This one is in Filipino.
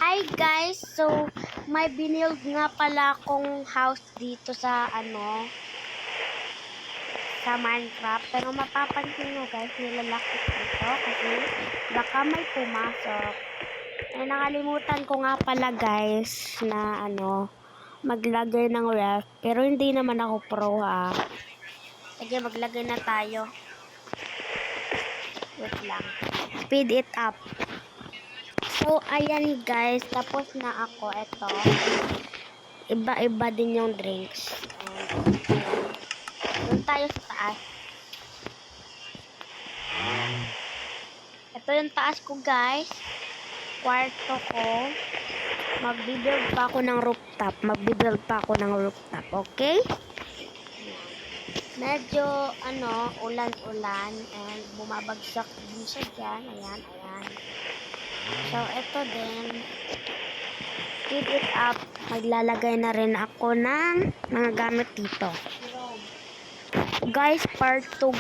Hi guys, so may binild nga pala akong house dito sa sa Minecraft. Pero mapapansin nyo guys, nilalaki ito kasi baka may pumasok. Eh nakalimutan ko nga pala guys na maglagay ng ref. Pero hindi naman ako pro ha. Sige, maglagay na tayo. Wait lang. Speed it up. So, ayan guys, tapos na ako. Ito, iba-iba din yung drinks. Doon tayo sa taas. Ito yung taas ko guys. Kwarto ko. Magbibuild pa ako ng rooftop. Okay? Medyo, ulan-ulan. And bumabagsak din siya dyan. Ayan. So, ito din. Keep it up. Maglalagay na rin ako ng mga gamit dito. Guys, part 2.